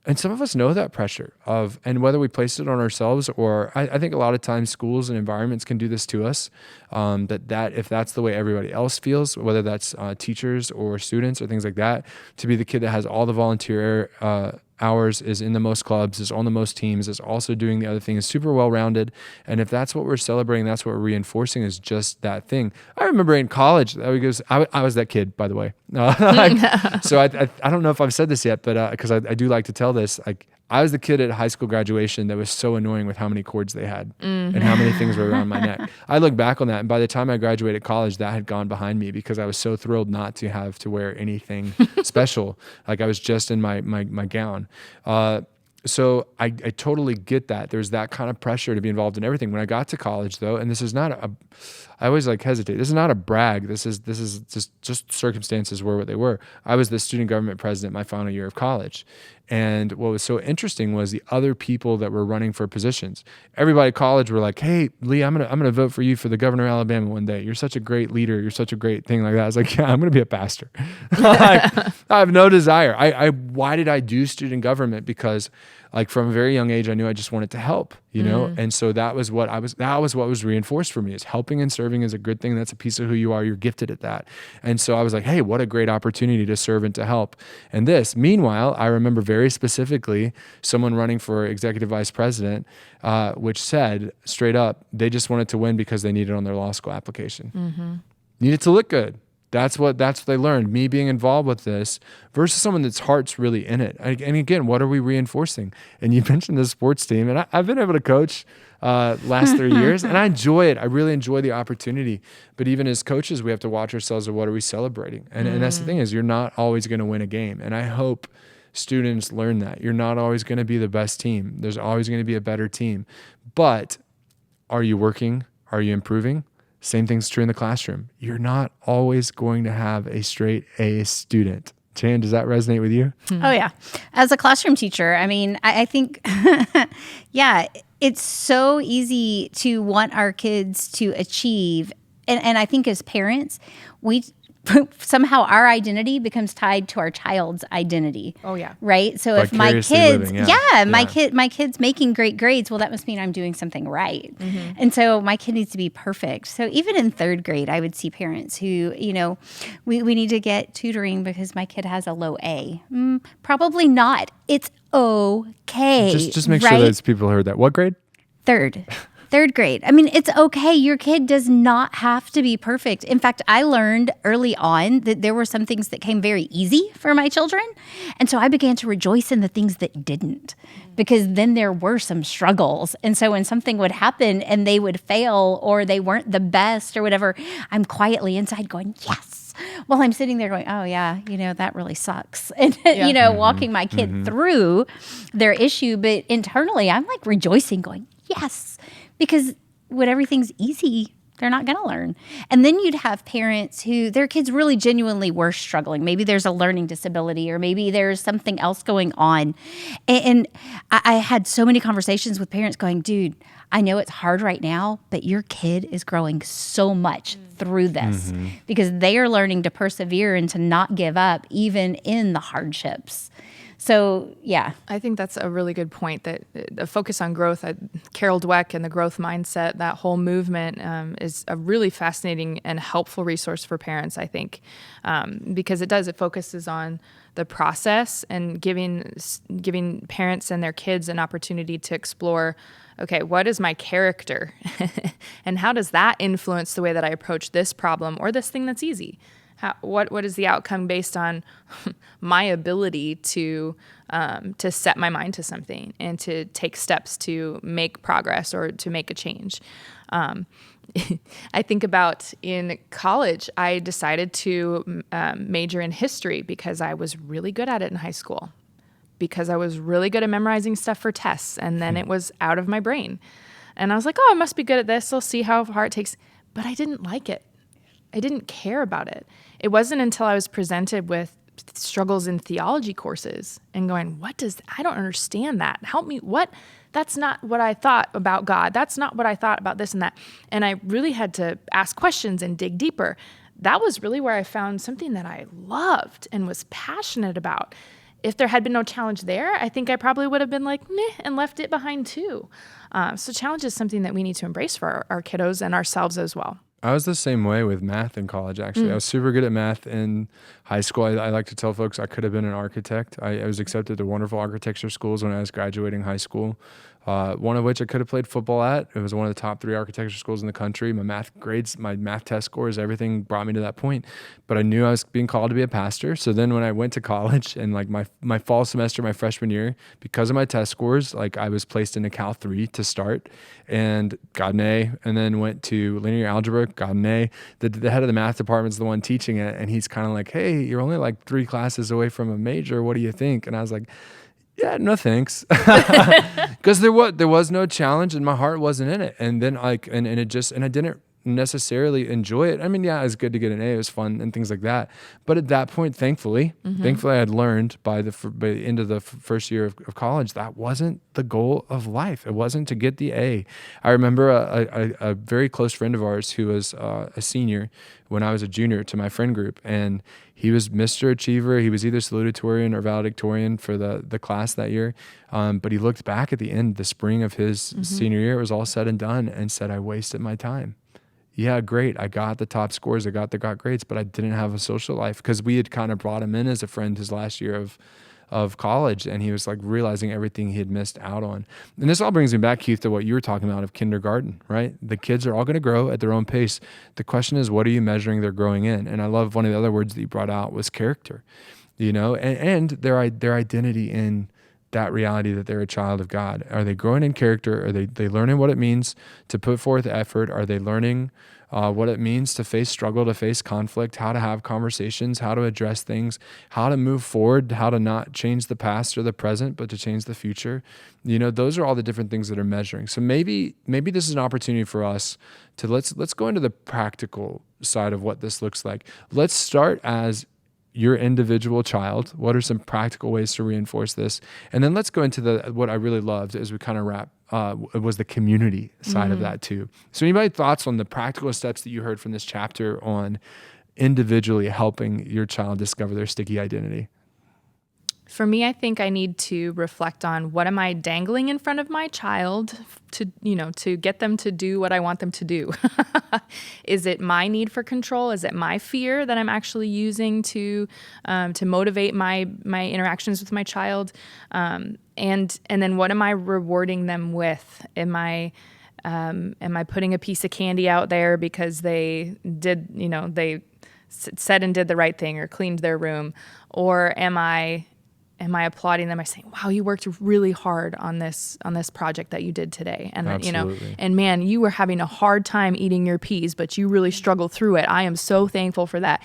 And some of us know that pressure and whether we place it on ourselves or I think a lot of times schools and environments can do this to us, that if that's the way everybody else feels, whether that's teachers or students or things like that, to be the kid that has all the volunteer hours, is in the most clubs, is on the most teams, is also doing the other thing, is super well-rounded. And if that's what we're celebrating, that's what we're reinforcing, is just that thing. I remember in college, I was that kid, by the way. So I don't know if I've said this yet, but because I do like to tell this, like I was the kid at high school graduation that was so annoying with how many cords they had and how many things were around my neck. I look back on that, and by the time I graduated college, that had gone behind me because I was so thrilled not to have to wear anything special. Like I was just in my gown. So I totally get that. There's that kind of pressure to be involved in everything. When I got to college, though, and this is not I always hesitate. This is not a brag. This is just circumstances were what they were. I was the student government president my final year of college. And what was so interesting was the other people that were running for positions. Everybody at college were like, "Hey, Lee, I'm gonna vote for you for the governor of Alabama one day. You're such a great leader. You're such a great thing like that." I was like, "Yeah, I'm gonna be a pastor." I have no desire. Why did I do student government? Because like from a very young age, I knew I just wanted to help, and so that was what was reinforced for me, is helping and serving is a good thing. That's a piece of who you are. You're gifted at that. And so I was like, hey, what a great opportunity to serve and to help. And meanwhile, I remember very specifically someone running for executive vice president, which said straight up, they just wanted to win because they needed it on their law school application. Needed to look good. That's what they learned. Me being involved with this versus someone that's heart's really in it. And again, what are we reinforcing? And you mentioned the sports team, and I've been able to coach last 3 years, and I enjoy it. I really enjoy the opportunity. But even as coaches, we have to watch ourselves of what are we celebrating. And that's the thing, is you're not always going to win a game. And I hope students learn that. You're not always going to be the best team. There's always going to be a better team. But are you working? Are you improving? Same thing's true in the classroom. You're not always going to have a straight A student. Jan, does that resonate with you? Oh, yeah. As a classroom teacher, I mean, I think, yeah, it's so easy to want our kids to achieve. And I think as parents, somehow our identity becomes tied to our child's identity. Oh yeah. Right? So if my kids, living, my kid's making great grades, well, that must mean I'm doing something right. And so my kid needs to be perfect. So even in third grade, I would see parents who, we need to get tutoring because my kid has a low A. Probably not. It's okay. Just make sure that people heard that. What grade? Third grade. I mean, it's okay. Your kid does not have to be perfect. In fact, I learned early on that there were some things that came very easy for my children. And so I began to rejoice in the things that didn't, because then there were some struggles. And so when something would happen and they would fail or they weren't the best or whatever, I'm quietly inside going, yes. While I'm sitting there going, oh yeah, that really sucks. And, walking my kid through their issue. But internally, I'm like rejoicing going, yes. Because when everything's easy, they're not going to learn. And then you'd have parents who their kids really genuinely were struggling. Maybe there's a learning disability, or maybe there's something else going on. And I had so many conversations with parents going, dude, I know it's hard right now, but your kid is growing so much through this because they are learning to persevere and to not give up even in the hardships. So, yeah. I think that's a really good point, that the focus on growth, Carol Dweck and the growth mindset, that whole movement is a really fascinating and helpful resource for parents, I think, because it focuses on the process and giving parents and their kids an opportunity to explore, okay, what is my character? And how does that influence the way that I approach this problem or this thing that's easy? What is the outcome based on my ability to set my mind to something and to take steps to make progress or to make a change? I think about in college, I decided to major in history because I was really good at it in high school, because I was really good at memorizing stuff for tests, and then it was out of my brain. And I was like, oh, I must be good at this. I'll see how far it takes. But I didn't like it. I didn't care about it. It wasn't until I was presented with struggles in theology courses and going, I don't understand that. Help me. What? That's not what I thought about God. That's not what I thought about this and that. And I really had to ask questions and dig deeper. That was really where I found something that I loved and was passionate about. if there had been no challenge there, I think I probably would have been like, meh, and left it behind too. So challenge is something that we need to embrace for our kiddos and ourselves as well. I was the same way with math in college, actually. I was super good at math in high school. I like to tell folks I could have been an architect. I was accepted to wonderful architecture schools when I was graduating high school, one of which I could have played football at. It was one of the top 3 architecture schools in the country. My math grades, my math test scores, everything brought me to that point. But I knew I was being called to be a pastor. So then when I went to college and like my fall semester, my freshman year, because of my test scores, like I was placed into Cal 3 to start and got an A, and then went to linear algebra, got an A. The head of the math department is the one teaching it, and he's kind of like, hey, you're only like 3 classes away from a major. What do you think? And I was like, yeah, no thanks. Because there was no challenge and my heart wasn't in it. And then I didn't necessarily enjoy it. I mean, yeah, it was good to get an A, it was fun and things like that. But at that point, thankfully I had learned by the end of the first year of college, that wasn't the goal of life. It wasn't to get the A. I remember a very close friend of ours who was a senior when I was a junior to my friend group, and he was Mr. Achiever. He was either salutatorian or valedictorian for the class that year. But he looked back at the end, the spring of his senior year, it was all said and done, and said, I wasted my time. Yeah, great. I got the top scores. I got grades, but I didn't have a social life, because we had kind of brought him in as a friend his last year of college, and he was like realizing everything he had missed out on. And this all brings me back, Keith, to what you were talking about of kindergarten, right? The kids are all going to grow at their own pace. The question is, what are you measuring their growing in? And I love one of the other words that you brought out was character, and their identity in that reality that they're a child of God. Are they growing in character? Are they learning what it means to put forth effort? Are they learning what it means to face struggle, to face conflict, how to have conversations, how to address things, how to move forward, how to not change the past or the present, but to change the future? Those are all the different things that are measuring. So maybe this is an opportunity for us to let's go into the practical side of what this looks like. Let's start as your individual child. What are some practical ways to reinforce this? And then let's go into what I really loved as we kind of wrap, was the community side of that too. So anybody thoughts on the practical steps that you heard from this chapter on individually helping your child discover their sticky identity? For me, I think I need to reflect on what am I dangling in front of my child to get them to do what I want them to do. Is it my need for control? Is it my fear that I'm actually using to motivate my interactions with my child? And then what am I rewarding them with? Am I putting a piece of candy out there because they did, they said and did the right thing or cleaned their room? Or am I applauding them by saying, wow, you worked really hard on this project that you did today? And Absolutely. and man, you were having a hard time eating your peas, but you really struggled through it. I am so thankful for that.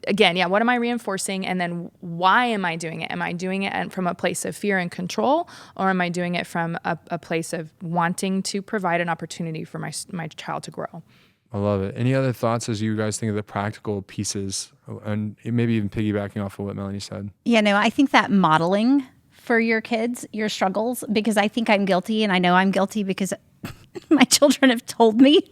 Again, yeah, what am I reinforcing? And then why am I doing it? Am I doing it from a place of fear and control, or am I doing it from a place of wanting to provide an opportunity for my child to grow? I love it. Any other thoughts as you guys think of the practical pieces, and maybe even piggybacking off of what Melanie said? Yeah, no, I think that modeling for your kids, your struggles, because I think I'm guilty, and I know I'm guilty because my children have told me,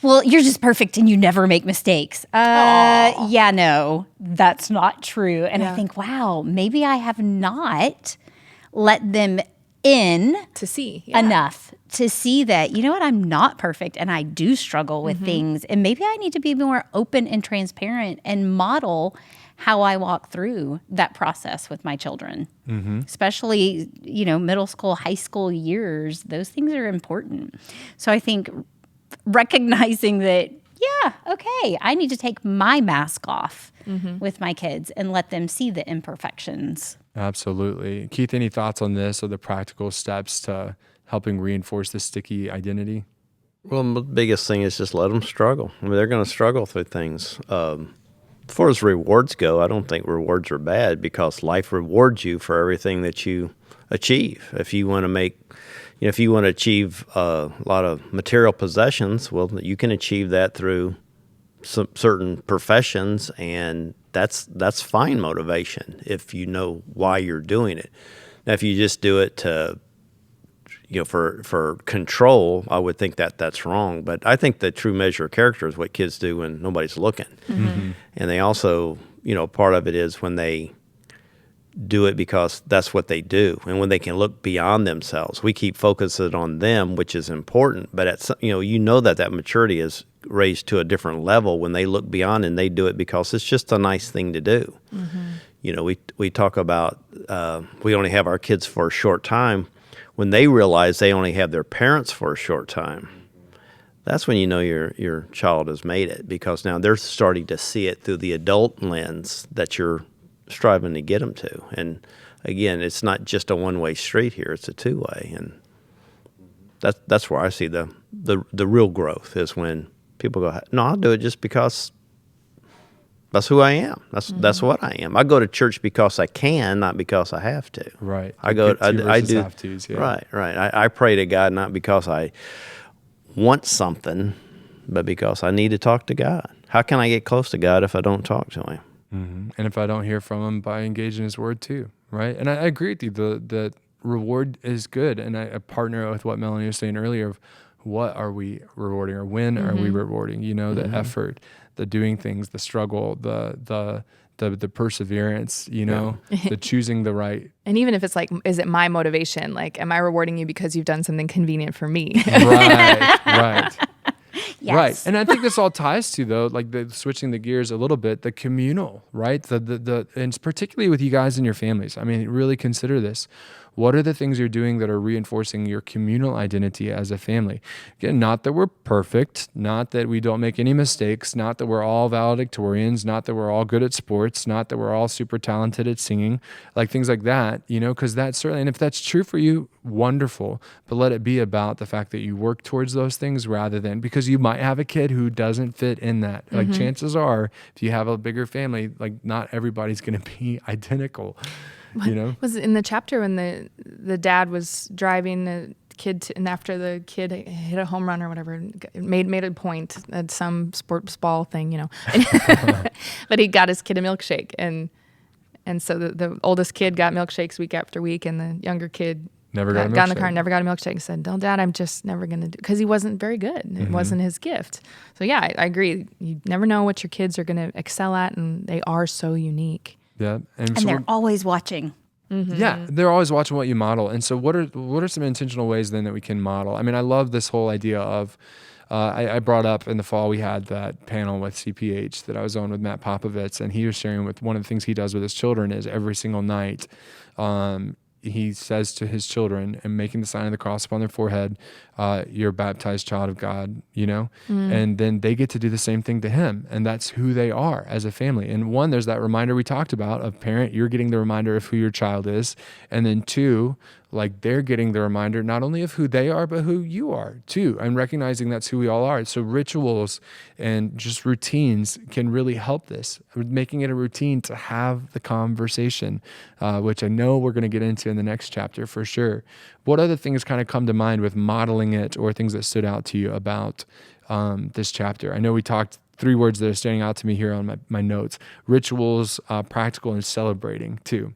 well, you're just perfect and you never make mistakes. Yeah, no, that's not true. And I think, wow, maybe I have not let them in to see enough to see that, I'm not perfect and I do struggle with things. And maybe I need to be more open and transparent and model how I walk through that process with my children, especially, middle school, high school years. Those things are important. So I think recognizing that, yeah, okay, I need to take my mask off with my kids and let them see the imperfections. Absolutely. Keith, any thoughts on this or the practical steps to helping reinforce the sticky identity? Well, the biggest thing is just let them struggle. I mean, they're going to struggle through things. As far as rewards go, I don't think rewards are bad, because life rewards you for everything that you achieve. If you want to achieve a lot of material possessions, well, you can achieve that through some certain professions, and that's fine motivation if you know why you're doing it. Now, if you just do it to for control, I would think that's wrong. But I think the true measure of character is what kids do when nobody's looking. And they also, part of it is when they do it because that's what they do, and when they can look beyond themselves. We keep focusing on them, which is important, but that maturity is raised to a different level when they look beyond and they do it because it's just a nice thing to do. We talk about we only have our kids for a short time. When they realize they only have their parents for a short time, that's when you know your child has made it, because now they're starting to see it through the adult lens that you're striving to get them to. And again, it's not just a one-way street here; it's a two-way, and that's where I see the real growth is when people go, "No, I'll do it just because that's who I am. That's what I am. I go to church because I can, not because I have to." Right. I go. I do. Have tos, yeah. Right. I pray to God not because I want something, but because I need to talk to God. How can I get close to God if I don't talk to Him? Mm-hmm. And if I don't hear from Him, by engaging His Word too, right? And I agree with you. The reward is good, and I partner with what Melanie was saying earlier of what are we rewarding, or when are we rewarding? The effort, the doing things, the struggle, the perseverance, the choosing the right. And even if it's like, is it my motivation? Like, am I rewarding you because you've done something convenient for me? Right. Yes. Right. And I think this all ties to, though, like switching the gears a little bit, the communal, right? And particularly with you guys and your families. I mean, really consider this. What are the things you're doing that are reinforcing your communal identity as a family? Again, not that we're perfect, not that we don't make any mistakes, not that we're all valedictorians, not that we're all good at sports, not that we're all super talented at singing, like things like that, because that's certainly, and if that's true for you, wonderful, but let it be about the fact that you work towards those things rather than, because you might have a kid who doesn't fit in that. Like chances are, if you have a bigger family, like not everybody's going to be identical. Was it in the chapter when the dad was driving the kid and after the kid hit a home run or whatever, made a point at some sports ball thing, but he got his kid a milkshake, and so the oldest kid got milkshakes week after week, and the younger kid Never got a milkshake. Got in the car, never got a milkshake. Said, "No, Dad, I'm just never going to do," because he wasn't very good. It wasn't his gift. So yeah, I agree. You never know what your kids are going to excel at, and they are so unique. Yeah, and so they're always watching. Yeah, they're always watching what you model. And so what are some intentional ways then that we can model? I mean, I love this whole idea of, I brought up in the fall, we had that panel with CPH that I was on with Matt Popovitz, and he was sharing with one of the things he does with his children is every single night, he says to his children, and making the sign of the cross upon their forehead, you're a baptized child of God, and then they get to do the same thing to him. And that's who they are as a family. And one, there's that reminder we talked about of parent, you're getting the reminder of who your child is. And then two, like they're getting the reminder not only of who they are, but who you are too. And recognizing that's who we all are. So rituals and just routines can really help this, making it a routine to have the conversation, which I know we're going to get into in the next chapter for sure. What other things kind of come to mind with modeling it, or things that stood out to you about this chapter? I know we talked 3 words that are standing out to me here on my notes: rituals, practical, and celebrating too.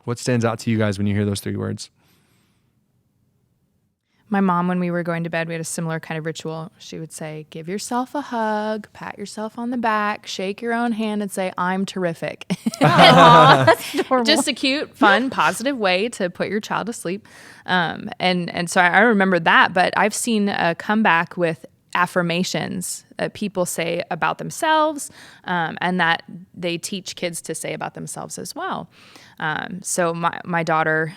What stands out to you guys when you hear those 3 words? My mom, when we were going to bed, we had a similar kind of ritual. She would say, give yourself a hug, pat yourself on the back, shake your own hand, and say, I'm terrific. Aww, that's adorable. Just a cute, fun, positive way to put your child to sleep. And so I remember that, but I've seen a comeback with affirmations that people say about themselves, and that they teach kids to say about themselves as well. So my daughter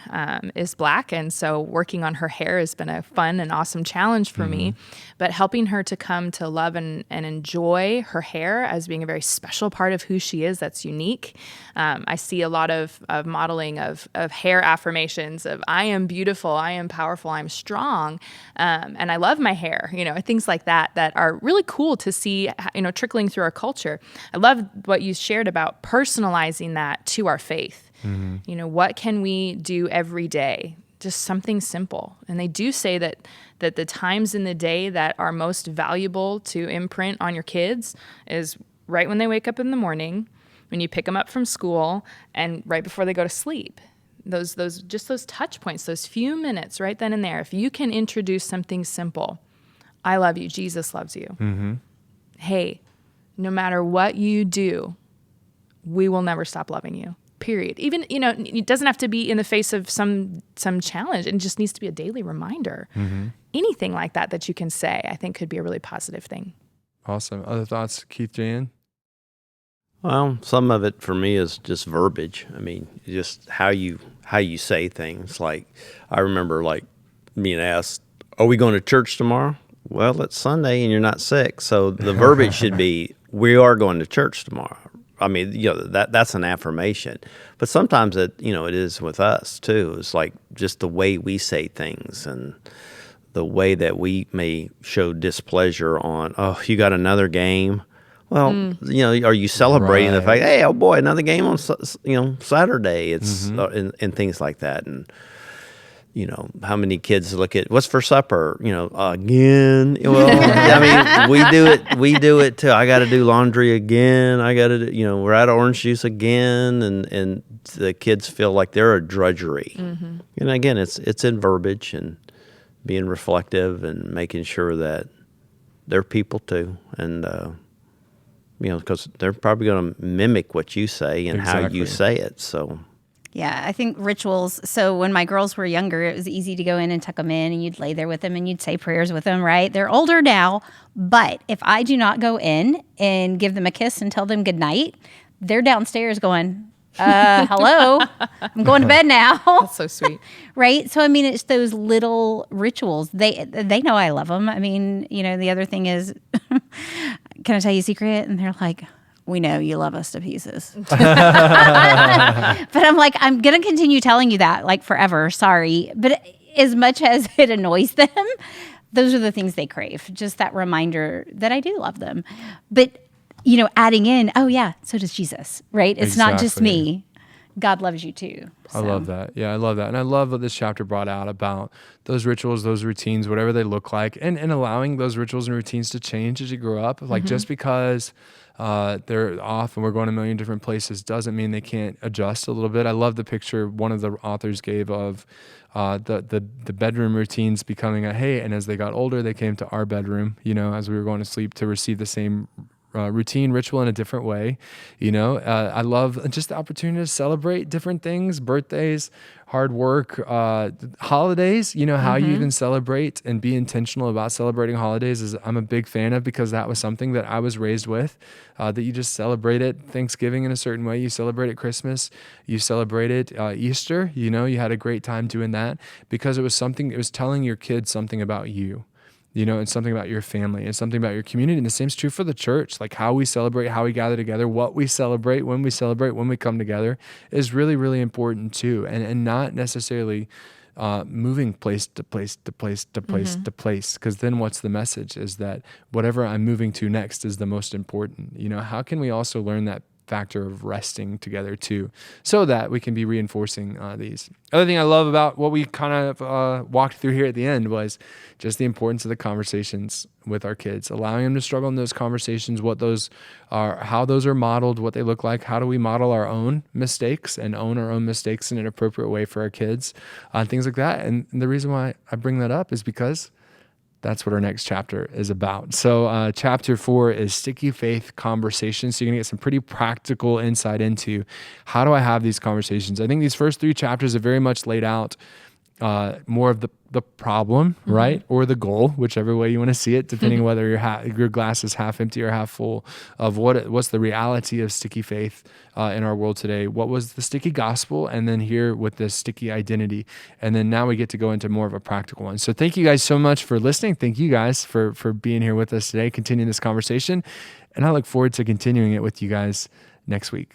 is Black, and so working on her hair has been a fun and awesome challenge for me. But helping her to come to love and enjoy her hair as being a very special part of who she is, that's unique. I see a lot of modeling of hair affirmations of I am beautiful, I am powerful, I'm strong, and I love my hair. Things like that are really cool to see, trickling through our culture. I love what you shared about personalizing that to our faith. What can we do every day? Just something simple. And they do say that the times in the day that are most valuable to imprint on your kids is right when they wake up in the morning, when you pick them up from school, and right before they go to sleep. Those touch points, those few minutes right then and there. If you can introduce something simple, I love you, Jesus loves you. Hey, no matter what you do, we will never stop loving you. Period. Even, it doesn't have to be in the face of some challenge. It just needs to be a daily reminder. Anything like that you can say, I think could be a really positive thing. Awesome. Other thoughts, Keith, Jan? Well, some of it for me is just verbiage. I mean, just how you say things. Like, I remember like being asked, "Are we going to church tomorrow?" Well, it's Sunday and you're not sick, so the verbiage should be, "We are going to church tomorrow." I mean, that's an affirmation. But sometimes it is with us too. It's like just the way we say things and the way that we may show displeasure on, "Oh, you got another game." Well, are you celebrating the fact, "Hey, oh boy, another game on Saturday"? It's and things like that. And how many kids look at what's for supper? Again. Well, I mean, we do it too. I got to do laundry again. I got to do, we're out of orange juice again, and the kids feel like they're a drudgery. And again, it's in verbiage and being reflective and making sure that they're people too, and because they're probably going to mimic what you say and how you say it. So. Yeah, I think rituals. So when my girls were younger, it was easy to go in and tuck them in, and you'd lay there with them and you'd say prayers with them, right? They're older now, but if I do not go in and give them a kiss and tell them goodnight, they're downstairs going, hello, I'm going to bed now. That's so sweet. Right? So, I mean, it's those little rituals. They know I love them. I mean, the other thing is, can I tell you a secret? And they're like, "We know you love us to pieces." But I'm like, I'm going to continue telling you that like forever. Sorry. But as much as it annoys them, those are the things they crave. Just that reminder that I do love them. But, adding in, oh yeah, so does Jesus, right? It's not just me. God loves you too. So. I love that. Yeah, I love that. And I love what this chapter brought out about those rituals, those routines, whatever they look like, and allowing those rituals and routines to change as you grow up. Like just because they're off and we're going a million different places doesn't mean they can't adjust a little bit. I love the picture one of the authors gave of the bedroom routines becoming and as they got older, they came to our bedroom, as we were going to sleep to receive the same routine, ritual in a different way. I love just the opportunity to celebrate different things, birthdays, hard work, holidays, how you even celebrate and be intentional about celebrating holidays is I'm a big fan of, because that was something that I was raised with, that you just celebrate it. Thanksgiving in a certain way, you celebrate it. Christmas, you celebrate it. Easter, you had a great time doing that because it was telling your kids something about you. And something about your family and something about your community. And the same is true for the church. Like how we celebrate, how we gather together, what we celebrate, when we come together is really, really important too. And not necessarily moving place to place to place to place to place. Because then what's the message is that whatever I'm moving to next is the most important. How can we also learn that factor of resting together too, so that we can be reinforcing these. Other thing I love about what we kind of walked through here at the end was just the importance of the conversations with our kids, allowing them to struggle in those conversations, what those are, how those are modeled, what they look like, how do we model our own mistakes and own our own mistakes in an appropriate way for our kids, things like that. And the reason why I bring that up is because that's what our next chapter is about. So chapter 4 is sticky faith conversations. So you're gonna get some pretty practical insight into how do I have these conversations. I think these first 3 chapters have very much laid out more of the problem, right? Or the goal, whichever way you want to see it, depending whether your glass is half empty or half full, of what's the reality of sticky faith in our world today. What was the sticky gospel? And then here with this sticky identity. And then now we get to go into more of a practical one. So thank you guys so much for listening. Thank you guys for being here with us today, continuing this conversation. And I look forward to continuing it with you guys next week.